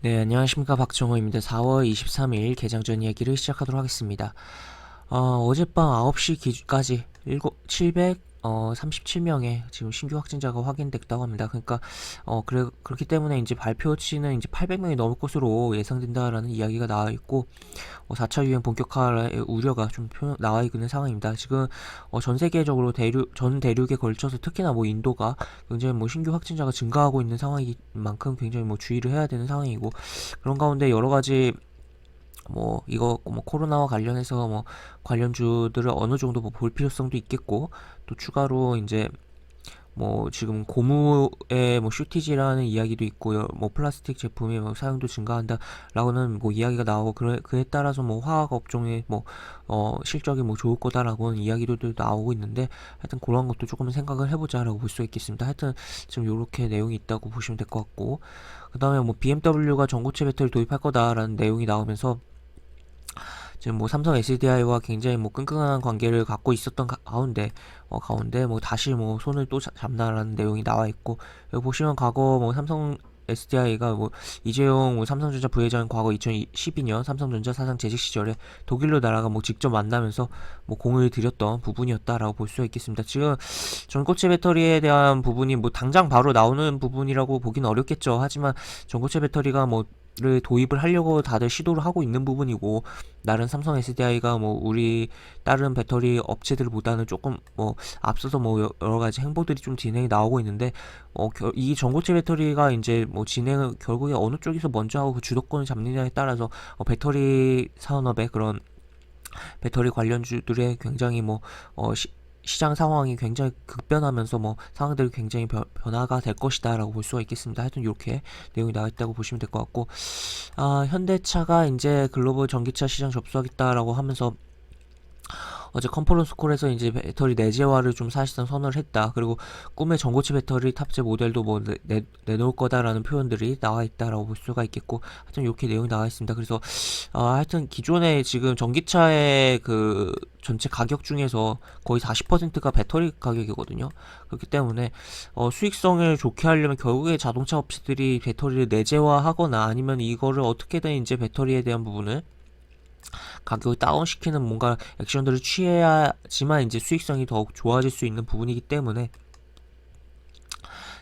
네, 안녕하십니까. 박정호입니다. 4월 23일 개장 전 이야기를 시작하도록 하겠습니다. 어젯밤 9시 기준까지 737명의 지금 신규 확진자가 확인됐다고 합니다. 그러니까, 그렇기 때문에 이제 발표치는 이제 800명이 넘을 것으로 예상된다라는 이야기가 나와 있고, 4차 유행 본격화의 우려가 좀 나와 있는 상황입니다. 지금 전 세계적으로 전 대륙에 걸쳐서 특히나 뭐 인도가 굉장히 뭐 신규 확진자가 증가하고 있는 상황인 만큼 굉장히 뭐 주의를 해야 되는 상황이고, 그런 가운데 여러 가지 뭐 이거 뭐 코로나와 관련해서 뭐 관련주들을 어느 정도 뭐 볼 필요성도 있겠고, 또 추가로 이제 뭐 지금 고무의 뭐 슈티지라는 이야기도 있고요. 뭐 플라스틱 제품의 뭐 사용도 증가한다라고는 뭐 이야기가 나오고, 그에 따라서 뭐 화학 업종의 뭐 실적이 뭐 좋을 거다라고는 이야기도 나오고 있는데, 하여튼 그런 것도 조금 생각을 해보자라고 볼 수 있겠습니다. 하여튼 지금 요렇게 내용이 있다고 보시면 될 것 같고, 그 다음에 뭐 BMW가 전고체 배터리 도입할 거다라는 내용이 나오면서, 지금 뭐 삼성 SDI와 굉장히 뭐 끈끈한 관계를 갖고 있었던 가운데 뭐 다시 뭐 손을 또 잡나라는 내용이 나와 있고, 여기 보시면 과거 뭐 삼성 SDI가 뭐 이재용 뭐 삼성전자 부회장 과거 2012년 삼성전자 사장 재직 시절에 독일로 날아가 뭐 직접 만나면서 뭐 공을 들였던 부분이었다라고 볼 수 있겠습니다. 지금 전고체 배터리에 대한 부분이 뭐 당장 바로 나오는 부분이라고 보긴 어렵겠죠. 하지만 전고체 배터리가 를 도입을 하려고 다들 시도를 하고 있는 부분이고, 나름 삼성 SDI가 뭐 우리 다른 배터리 업체들보다는 조금 뭐 앞서서 뭐 여러 가지 행보들이 좀 진행이 나오고 있는데, 이 전고체 배터리가 이제 뭐 진행을 결국에 어느 쪽에서 먼저 하고 그 주도권을 잡느냐에 따라서 배터리 산업의 그런 배터리 관련주들의 굉장히 뭐 시장 상황이 굉장히 급변하면서 뭐 상황들이 굉장히 변화가 될 것이다라고 볼 수가 있겠습니다. 하여튼 이렇게 내용이 나와 있다고 보시면 될 것 같고, 현대차가 이제 글로벌 전기차 시장 접수하겠다라고 하면서 어제 컨퍼런스 콜에서 이제 배터리 내재화를 좀 사실상 선언을 했다. 그리고 꿈의 전고체 배터리 탑재 모델도 뭐 내놓을 거다라는 표현들이 나와 있다라고 볼 수가 있겠고, 하여튼 이렇게 내용이 나와 있습니다. 그래서 하여튼 기존에 지금 전기차의 그 전체 가격 중에서 거의 40%가 배터리 가격이거든요. 그렇기 때문에 수익성을 좋게 하려면 결국에 자동차 업체들이 배터리를 내재화하거나 아니면 이거를 어떻게든 이제 배터리에 대한 부분을 가격을 다운시키는 뭔가 액션들을 취해야지만 이제 수익성이 더욱 좋아질 수 있는 부분이기 때문에,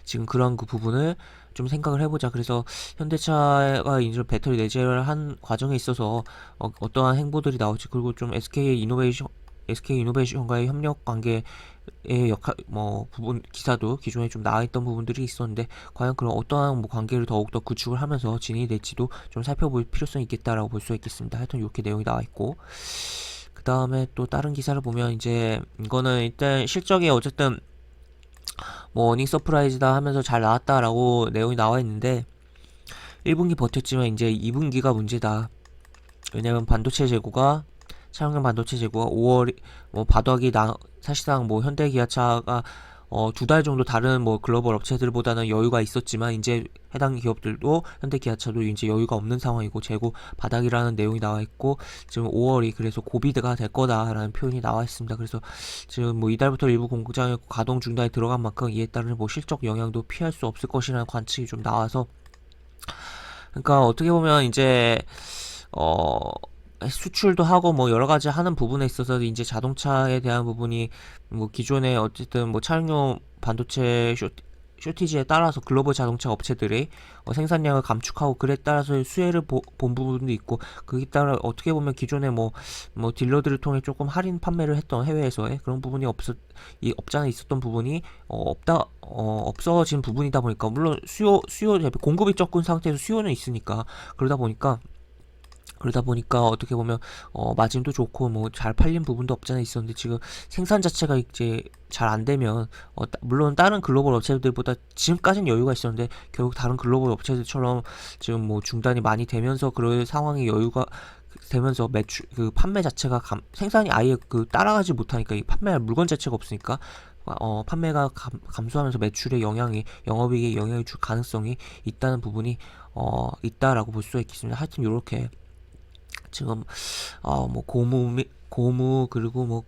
지금 그런 그 부분을 좀 생각을 해보자. 그래서 현대차가 이제 배터리 내재를 한 과정에 있어서 어떠한 행보들이 나올지, 그리고 좀 SK 이노베이션과의 협력 관계의 뭐 부분 기사도 기존에 좀 나와있던 부분들이 있었는데, 과연 그런 어떠한 뭐 관계를 더욱더 구축을 하면서 진행이 될지도 좀 살펴볼 필요성이 있겠다라고 볼 수 있겠습니다. 하여튼 이렇게 내용이 나와있고, 그 다음에 또 다른 기사를 보면 이제 이거는 일단 실적이 어쨌든 뭐 어닝 서프라이즈다 하면서 잘 나왔다라고 내용이 나와 있는데, 1분기 버텼지만 이제 2분기가 문제다. 왜냐면 차량용 반도체 재고가 5월 뭐 사실상 뭐 현대기아차가 2달 정도 다른 뭐 글로벌 업체들보다는 여유가 있었지만, 이제 해당 기업들도 현대기아차도 이제 여유가 없는 상황이고 재고 바닥이라는 내용이 나와 있고, 지금 5월이 그래서 고비드가 될 거다라는 표현이 나와 있습니다. 그래서 지금 뭐 이달부터 일부 공장의 가동 중단에 들어간 만큼 이에 따른 뭐 실적 영향도 피할 수 없을 것이라는 관측이 좀 나와서, 그러니까 어떻게 보면 이제 어 수출도 하고 뭐 여러 가지 하는 부분에 있어서 이제 자동차에 대한 부분이 뭐 기존에 어쨌든 뭐 차량용 반도체 쇼티지에 따라서 글로벌 자동차 업체들이 생산량을 감축하고, 그에 따라서 수혜를 본 부분도 있고, 그에 따라 어떻게 보면 기존에 뭐 딜러들을 통해 조금 할인 판매를 했던 해외에서의 그런 부분이 이 업장에 있었던 부분이 없어진 부분이다 보니까, 물론 수요 대비 공급이 적은 상태에서 수요는 있으니까, 그러다 보니까 어떻게 보면 마진도 좋고 뭐 잘 팔린 부분도 없잖아 있었는데, 지금 생산 자체가 이제 잘 안 되면 물론 다른 글로벌 업체들보다 지금까지는 여유가 있었는데, 결국 다른 글로벌 업체들처럼 지금 뭐 중단이 많이 되면서 그럴 상황이 여유가 되면서 매출 그 판매 자체가 생산이 아예 그 따라가지 못하니까, 이 판매할 물건 자체가 없으니까 판매가 감소하면서 매출에 영업이익에 영향을 줄 가능성이 있다는 부분이 있다라고 볼 수가 있겠습니다. 하여튼 요렇게 지금 뭐 고무 그리고 뭐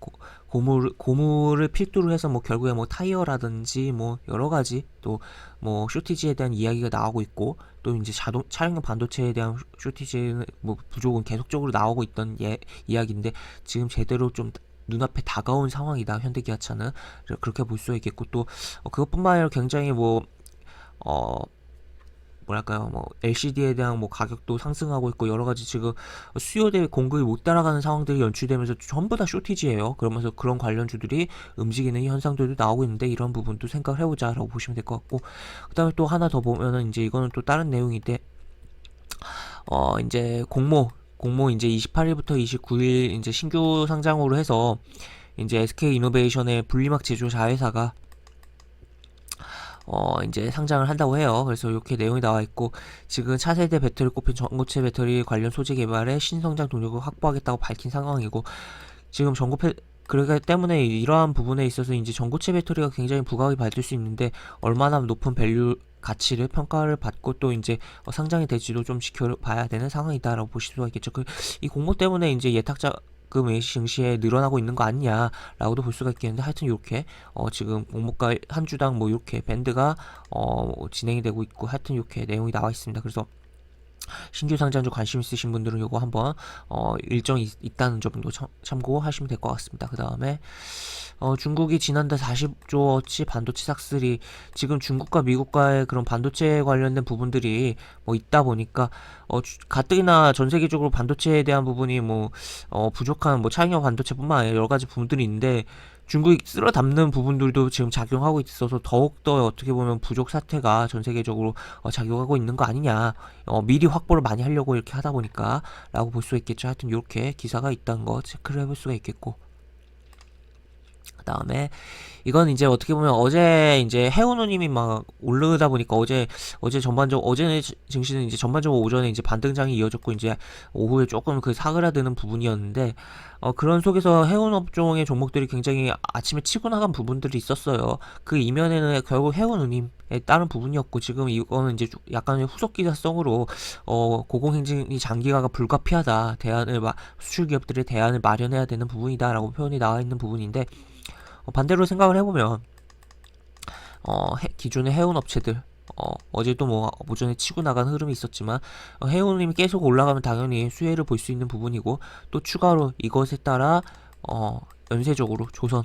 고무를 필두로 해서 뭐 결국에 뭐 타이어라든지 뭐 여러 가지 또 뭐 쇼티지에 대한 이야기가 나오고 있고, 또 이제 차량용 반도체에 대한 쇼티지 뭐 부족은 계속적으로 나오고 있던 이야기인데, 지금 제대로 좀 눈앞에 다가온 상황이다, 현대기아차는. 그렇게 볼 수 있겠고, 또 그것뿐만 아니라 굉장히 어 뭐랄까요, 뭐 LCD에 대한 뭐 가격도 상승하고 있고, 여러 가지 지금 수요 대 공급이 못 따라가는 상황들이 연출되면서 전부 다 쇼티지예요. 그러면서 그런 관련주들이 움직이는 현상들도 나오고 있는데, 이런 부분도 생각을 해보자라고 보시면 될 것 같고, 그다음에 또 하나 더 보면은 이제 이거는 또 다른 내용인데, 이제 공모 이제 28일부터 29일 이제 신규 상장으로 해서 이제 SK 이노베이션의 분리막 제조 자회사가 이제 상장을 한다고 해요. 그래서 이렇게 내용이 나와 있고, 지금 차세대 배터리 꼽힌 전고체 배터리 관련 소재 개발에 신성장 동력을 확보하겠다고 밝힌 상황이고, 지금 그러기 때문에 이러한 부분에 있어서 이제 전고체 배터리가 굉장히 부각이 받을 수 있는데, 얼마나 높은 밸류 가치를 평가를 받고 또 이제 상장이 될지도 좀 지켜봐야 되는 상황이다라고 보실 수가 있겠죠. 이 공모 때문에 이제 예탁자금 증시에 늘어나고 있는 거 아니냐라고도 볼 수가 있겠는데, 하여튼 이렇게 지금 공모가 한 주당 뭐 이렇게 밴드가 진행이 되고 있고, 하여튼 이렇게 내용이 나와 있습니다. 그래서 신규 상장주 관심 있으신 분들은 요거 한번 일정이 있다는 점도 참고하시면 될 것 같습니다. 그 다음에 중국이 지난달 40조어치 반도체 삭슬이, 지금 중국과 미국과의 그런 반도체 관련된 부분들이 뭐 있다 보니까 가뜩이나 전 세계적으로 반도체에 대한 부분이 뭐 부족한 뭐 차량용 반도체뿐만 아니라 여러 가지 부분들이 있는데, 중국이 쓸어 담는 부분들도 지금 작용하고 있어서 더욱더 어떻게 보면 부족 사태가 전 세계적으로 작용하고 있는 거 아니냐, 미리 확보를 많이 하려고 이렇게 하다 보니까 라고 볼 수 있겠죠. 하여튼 이렇게 기사가 있다는 거 체크를 해볼 수가 있겠고, 그 다음에 이건 이제 어떻게 보면 어제 이제 해운우님이 막 오르다 보니까 어제는 증시는 이제 전반적으로 오전에 이제 반등장이 이어졌고, 이제 오후에 조금 그 사그라드는 부분이었는데, 그런 속에서 해운 업종의 종목들이 굉장히 아침에 치고 나간 부분들이 있었어요. 그 이면에는 결국 해운우님에 따른 부분이었고, 지금 이거는 이제 약간의 후속 기사성으로 고공행진이 장기화가 불가피하다, 수출 기업들의 대안을 마련해야 되는 부분이다라고 표현이 나와 있는 부분인데, 반대로 생각을 해보면 기존의 해운 업체들, 어제도 뭐 오전에 치고 나간 흐름이 있었지만, 해운님이 계속 올라가면 당연히 수혜를 볼 수 있는 부분이고, 또 추가로 이것에 따라 연쇄적으로 조선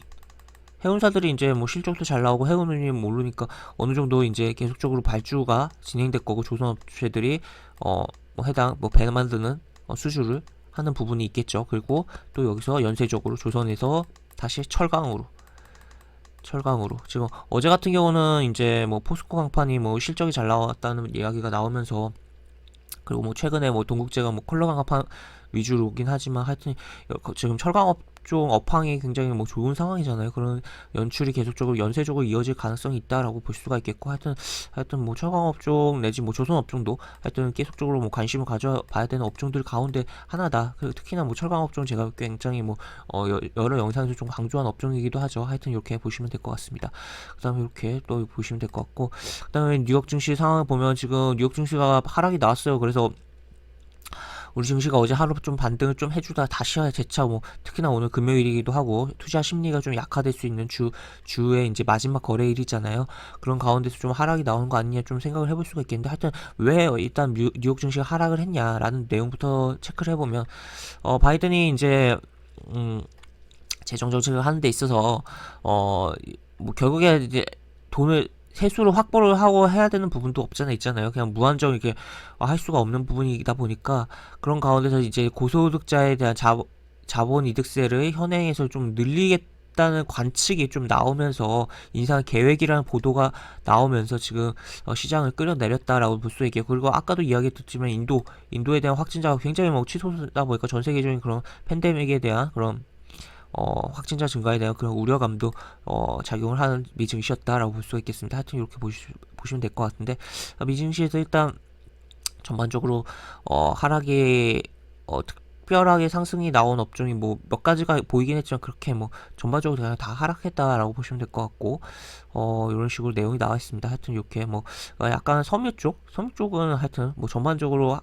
해운사들이 이제 뭐 실적도 잘 나오고 해운운이 모르니까 어느 정도 이제 계속적으로 발주가 진행될 거고, 조선 업체들이 뭐 해당 뭐 배 만드는 수주를 하는 부분이 있겠죠. 그리고 또 여기서 연쇄적으로 조선에서 다시 철강으로 지금 어제 같은 경우는 이제 뭐 포스코 강판이 뭐 실적이 잘 나왔다는 이야기가 나오면서, 그리고 뭐 최근에 뭐 동국제가 뭐 컬러 강판 위주로긴 하지만, 하여튼 지금 철강업종 업황이 굉장히 뭐 좋은 상황이잖아요. 그런 연출이 계속적으로 연쇄적으로 이어질 가능성이 있다라고 볼 수가 있겠고, 하여튼 뭐 철강업종 내지 뭐 조선업종도 하여튼 계속적으로 뭐 관심을 가져봐야 되는 업종들 가운데 하나다. 특히나 뭐 철강업종 제가 굉장히 뭐 여러 영상에서 좀 강조한 업종이기도 하죠. 하여튼 이렇게 보시면 될 것 같습니다. 그 다음에 이렇게 또 보시면 될 것 같고, 그 다음에 뉴욕 증시 상황을 보면 지금 뉴욕 증시가 하락이 나왔어요. 그래서 우리 증시가 어제 하루 좀 반등을 좀 해주다 다시 재차 뭐 특히나 오늘 금요일이기도 하고 투자 심리가 좀 약화될 수 있는 주의 이제 마지막 거래일이잖아요. 그런 가운데서 좀 하락이 나오는 거 아니냐 좀 생각을 해볼 수가 있겠는데, 하여튼 왜 일단 뉴욕 증시가 하락을 했냐라는 내용부터 체크를 해보면, 바이든이 이제 재정 정책을 하는 데 있어서 뭐 결국에 이제 돈을 세수를 확보를 하고 해야 되는 부분도 있잖아요. 그냥 무한정 이렇게 할 수가 없는 부분이다 보니까, 그런 가운데서 이제 고소득자에 대한 자본이득세를 현행에서 좀 늘리겠다는 관측이 좀 나오면서 인상 계획이라는 보도가 나오면서 지금 시장을 끌어내렸다라고 볼 수 있게, 그리고 아까도 이야기했지만 인도에 대한 확진자가 굉장히 뭐 치솟다 보니까 전 세계적인 그런 팬데믹에 대한 그런 확진자 증가에 대한 그런 우려감도 작용을 하는 미증시였다라고 볼 수가 있겠습니다. 하여튼 이렇게 보시면 될 것 같은데, 미증시에서 일단 전반적으로 하락이 특별하게 상승이 나온 업종이 뭐 몇 가지가 보이긴 했지만, 그렇게 뭐 전반적으로 그냥 다 하락했다라고 보시면 될 것 같고, 이런 식으로 내용이 나와 있습니다. 하여튼 이렇게 뭐 약간 섬유 쪽은 하여튼 뭐 전반적으로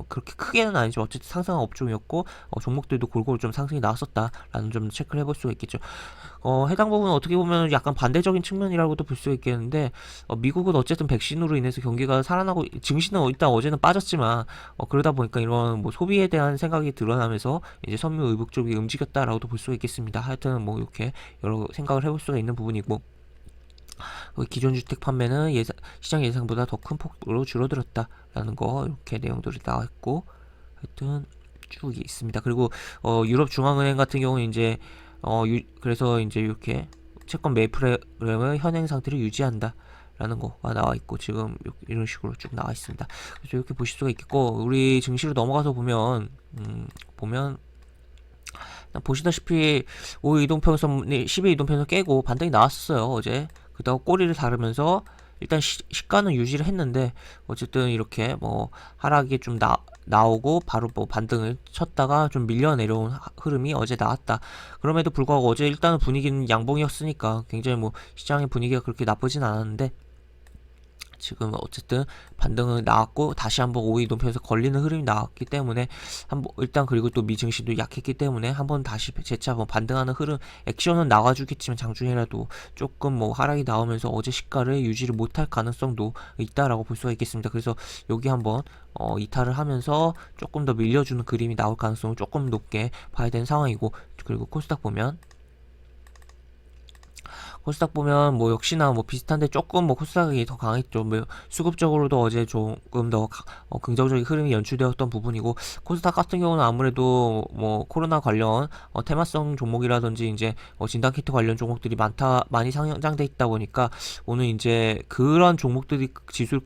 그렇게 크게는 아니지만 어쨌든 상승한 업종이었고 종목들도 골고루 좀 상승이 나왔었다라는 점 체크를 해볼 수가 있겠죠. 해당 부분은 어떻게 보면 약간 반대적인 측면이라고도 볼 수 있겠는데, 미국은 어쨌든 백신으로 인해서 경기가 살아나고, 증시는 일단 어제는 빠졌지만, 그러다 보니까 이런 뭐 소비에 대한 생각이 드러나면서 이제 섬유 의복 쪽이 움직였다라고도 볼 수가 있겠습니다. 하여튼 뭐 이렇게 여러 생각을 해볼 수가 있는 부분이고, 기존 주택 판매는 시장 예상보다 더 큰 폭으로 줄어들었다라는 거, 이렇게 내용들이 나와 있고, 하여튼 쭉 있습니다. 그리고 유럽 중앙은행 같은 경우는 이제 그래서 이제 이렇게 채권 매입 프로그램을 현행 상태를 유지한다 라는 거가 나와 있고, 지금 이런 식으로 쭉 나와 있습니다. 그래서 이렇게 보실 수가 있겠고, 우리 증시로 넘어가서 보면 보시다시피 5일 이동평선 10일 이동평선 깨고 반등이 나왔었어요 어제. 그다가 꼬리를 다르면서 일단 시가는 유지를 했는데, 어쨌든 이렇게 뭐 하락이 좀 나오고 바로 뭐 반등을 쳤다가 좀 밀려 내려온 흐름이 어제 나왔다. 그럼에도 불구하고 어제 일단은 분위기는 양봉이었으니까 굉장히 뭐 시장의 분위기가 그렇게 나쁘진 않았는데, 지금 어쨌든 반등은 나왔고 다시 한번 5일 이동평에서 걸리는 흐름이 나왔기 때문에 일단, 그리고 또 미증시도 약했기 때문에 한번 다시 재차 한번 반등하는 흐름, 액션은 나와주겠지만 장중에라도 조금 뭐 하락이 나오면서 어제 시가를 유지를 못할 가능성도 있다라고 볼 수가 있겠습니다. 그래서 여기 한번 이탈을 하면서 조금 더 밀려주는 그림이 나올 가능성을 조금 높게 봐야 되는 상황이고, 그리고 코스닥 보면 뭐 역시나 뭐 비슷한데 조금 뭐 코스닥이 더 강했죠. 뭐 수급적으로도 어제 조금 더 긍정적인 흐름이 연출되었던 부분이고, 코스닥 같은 경우는 아무래도 뭐 코로나 관련 테마성 종목이라든지 이제 진단키트 관련 종목들이 많이 상장돼 있다 보니까 오늘 이제 그런 종목들이 지수를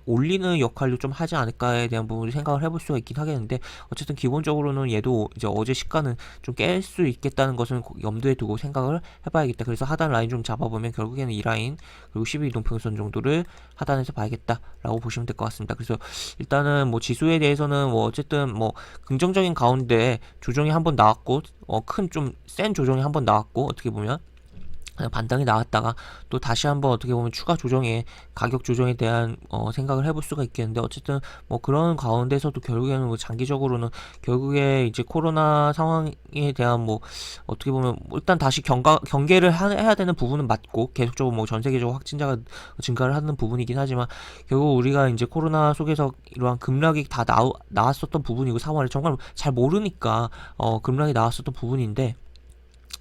올리는 역할도 좀 하지 않을까에 대한 부분을 생각을 해볼 수가 있긴 하겠는데, 어쨌든 기본적으로는 얘도 이제 어제 시가는 좀 깰 수 있겠다는 것은 염두에 두고 생각을 해봐야겠다. 그래서 하단 라인 좀 잡아보면 결국에는 이 라인 그리고 12 이동평선 정도를 하단에서 봐야겠다라고 보시면 될 것 같습니다. 그래서 일단은 뭐 지수에 대해서는 뭐 어쨌든 뭐 긍정적인 가운데 조정이 한번 나왔고, 큰 좀 센 조정이 한번 나왔고, 어떻게 보면 반등이 나왔다가 또 다시 한번 어떻게 보면 추가 가격 조정에 대한 생각을 해볼 수가 있겠는데, 어쨌든 뭐 그런 가운데서도 결국에는 뭐 장기적으로는 결국에 이제 코로나 상황에 대한 뭐 어떻게 보면 일단 다시 경계를 해야 되는 부분은 맞고, 계속적으로 뭐 전 세계적으로 확진자가 증가를 하는 부분이긴 하지만, 결국 우리가 이제 코로나 속에서 이러한 급락이 다 나왔었던 부분이고, 3월에 정말 잘 모르니까 급락이 나왔었던 부분인데,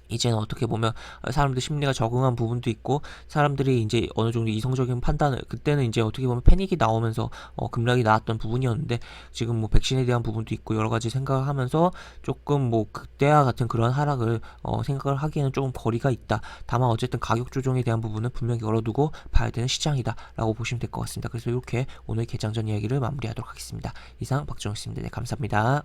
이제는 어떻게 보면 사람들 심리가 적응한 부분도 있고, 사람들이 이제 어느 정도 이성적인 판단을, 그때는 이제 어떻게 보면 패닉이 나오면서 급락이 나왔던 부분이었는데, 지금 뭐 백신에 대한 부분도 있고 여러 가지 생각을 하면서 조금 뭐 그때와 같은 그런 하락을 생각을 하기에는 조금 거리가 있다. 다만 어쨌든 가격 조정에 대한 부분은 분명히 열어두고 봐야 되는 시장이다 라고 보시면 될 것 같습니다. 그래서 이렇게 오늘 개장 전 이야기를 마무리하도록 하겠습니다. 이상 박정우였습니다. 네, 감사합니다.